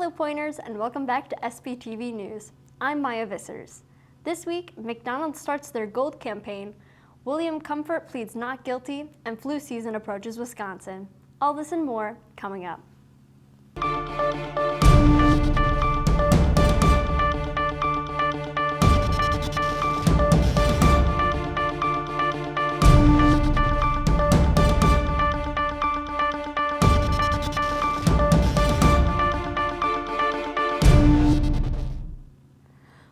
Hello Pointers, and welcome back to SPTV News. I'm Maya Vissers. This week, McDonald's starts their Gold campaign, William Comfort pleads not guilty, and flu season approaches Wisconsin. All this and more coming up.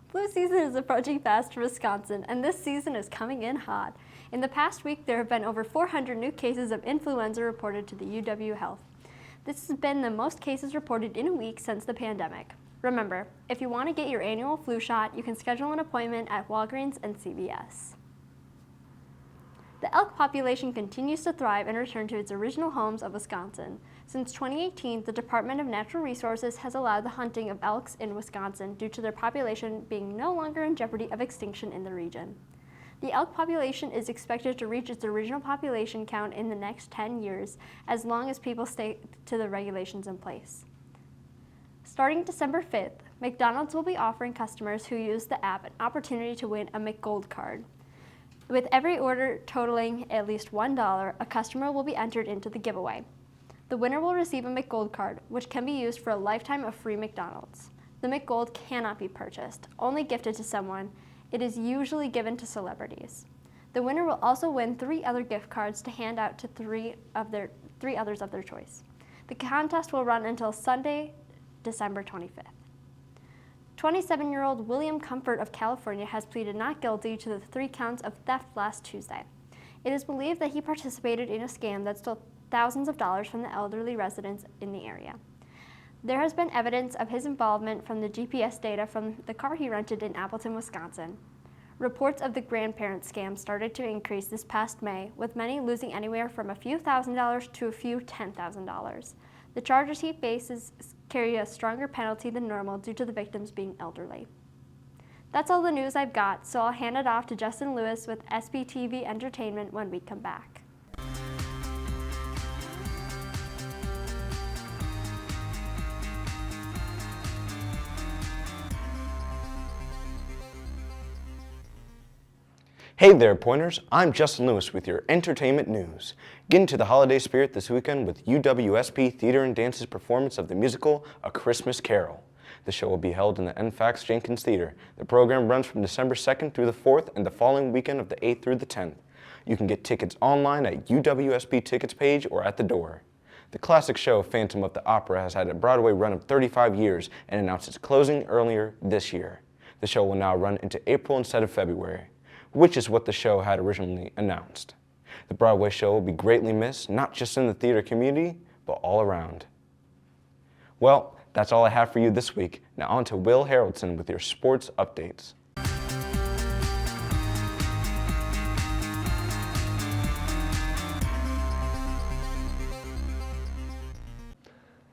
Flu season is approaching fast for Wisconsin, and this season is coming in hot. In the past week, there have been over 400 new cases of influenza reported to the UW Health. This has been the most cases reported in a week since the pandemic. Remember, if you want to get your annual flu shot, you can schedule an appointment at Walgreens and CVS. The elk population continues to thrive and return to its original homes of Wisconsin. Since 2018, the Department of Natural Resources has allowed the hunting of elks in Wisconsin due to their population being no longer in jeopardy of extinction in the region. The elk population is expected to reach its original population count in the next 10 years, as long as people stay to the regulations in place. Starting December 5th, McDonald's will be offering customers who use the app an opportunity to win a McGold card. With every order totaling at least $1, a customer will be entered into the giveaway. The winner will receive a McGold card, which can be used for a lifetime of free McDonald's. The McGold cannot be purchased, only gifted to someone. It is usually given to celebrities. The winner will also win 3 other gift cards to hand out to three others of their choice. The contest will run until Sunday, December 25th. 27-year-old William Comfort of California has pleaded not guilty to the 3 counts of theft last Tuesday. It is believed that he participated in a scam that stole thousands of dollars from the elderly residents in the area. There has been evidence of his involvement from the GPS data from the car he rented in Appleton, Wisconsin. Reports of the grandparent scam started to increase this past May, with many losing anywhere from a few $1,000s to a few $10,000. The charges he faces carry a stronger penalty than normal due to the victims being elderly. That's all the news I've got, so I'll hand it off to Justin Lewis with SPTV Entertainment when we come back. Hey there, Pointers. I'm Justin Lewis with your entertainment news. Get into the holiday spirit this weekend with UWSP Theater and Dance's performance of the musical A Christmas Carol. The show will be held in the NFAX Jenkins Theater. The program runs from December 2nd through the 4th and the following weekend of the 8th through the 10th. You can get tickets online at UWSP Tickets page or at the door. The classic show Phantom of the Opera has had a Broadway run of 35 years and announced its closing earlier this year. The show will now run into April instead of February, which is what the show had originally announced. The Broadway show will be greatly missed, not just in the theater community, but all around. Well, that's all I have for you this week. Now on to Wil Haroldson with your sports updates.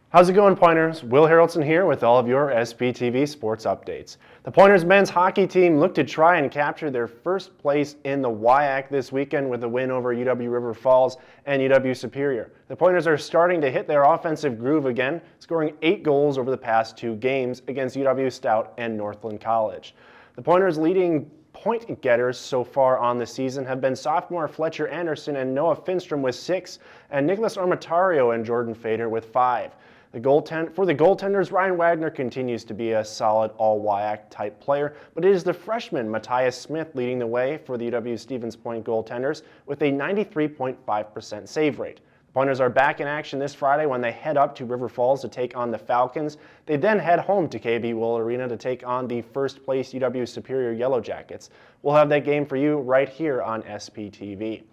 How's it going, Pointers? Wil Haroldson here with all of your SPTV sports updates. The Pointers men's hockey team looked to try and capture their first place in the WIAC this weekend with a win over UW River Falls and UW Superior. The Pointers are starting to hit their offensive groove again, scoring 8 goals over the past 2 games against UW Stout and Northland College. The Pointers' leading point getters so far on the season have been sophomore Fletcher Anderson and Noah Finstrom with 6, and Nicholas Armatario and Jordan Fader with 5. For the goaltenders, Ryan Wagner continues to be a solid all-WIAC type player, but it is the freshman Matthias Smith leading the way for the UW Stevens Point goaltenders with a 93.5% save rate. The Pointers are back in action this Friday when they head up to River Falls to take on the Falcons. They then head home to KB Will Arena to take on the first place UW Superior Yellow Jackets. We'll have that game for you right here on SPTV.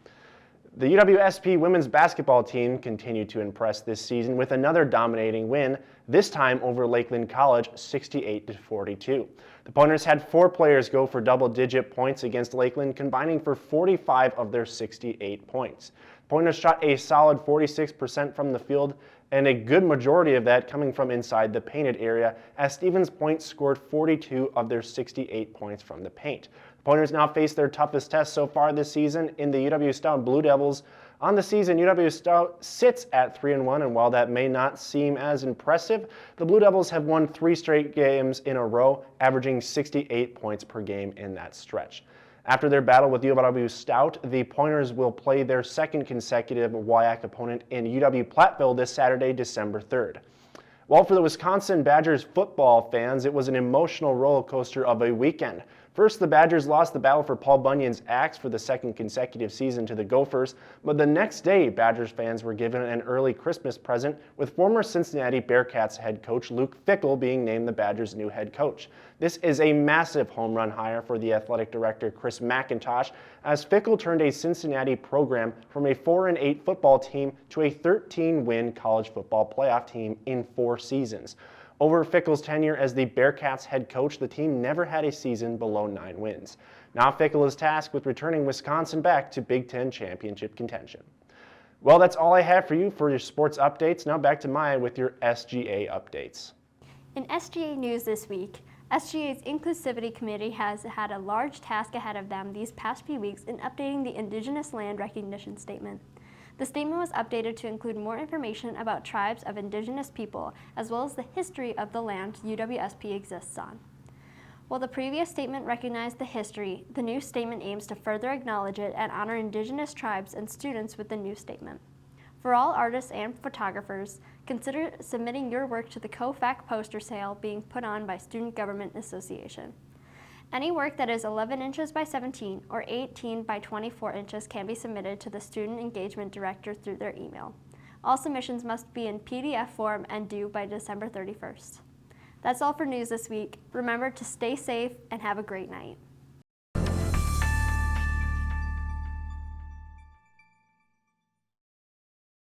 The UWSP women's basketball team continued to impress this season with another dominating win, this time over Lakeland College, 68-42. The Pointers had 4 players go for double-digit points against Lakeland, combining for 45 of their 68 points. The Pointers shot a solid 46% from the field, and a good majority of that coming from inside the painted area, as Stevens Point scored 42 of their 68 points from the paint. The Pointers now face their toughest test so far this season in the UW Stout Blue Devils On the season, UW Stout sits at 3-1, and while that may not seem as impressive, the Blue Devils have won 3 straight games in a row, averaging 68 points per game in that stretch. After their battle with UW Stout, the Pointers will play their second consecutive WIAC opponent in UW-Platteville this Saturday, December 3rd. Well, for the Wisconsin Badgers football fans, it was an emotional roller coaster of a weekend. First, the Badgers lost the battle for Paul Bunyan's axe for the second consecutive season to the Gophers, but the next day, Badgers fans were given an early Christmas present with former Cincinnati Bearcats head coach Luke Fickell being named the Badgers' new head coach. This is a massive home run hire for the athletic director Chris McIntosh, as Fickell turned a Cincinnati program from a 4-8 football team to a 13-win college football playoff team in 4 seasons. Over Fickell's tenure as the Bearcats head coach, the team never had a season below 9 wins. Now Fickell is tasked with returning Wisconsin back to Big Ten championship contention. Well, that's all I have for you for your sports updates. Now back to Maya with your SGA updates. In SGA news this week, SGA's Inclusivity Committee has had a large task ahead of them these past few weeks in updating the Indigenous Land Recognition Statement. The statement was updated to include more information about tribes of Indigenous people, as well as the history of the land UWSP exists on. While the previous statement recognized the history, the new statement aims to further acknowledge it and honor Indigenous tribes and students with the new statement. For all artists and photographers, consider submitting your work to the COFAC poster sale being put on by Student Government Association. Any work that is 11 inches by 17 or 18 by 24 inches can be submitted to the Student Engagement Director through their email. All submissions must be in PDF form and due by December 31st. That's all for news this week. Remember to stay safe and have a great night.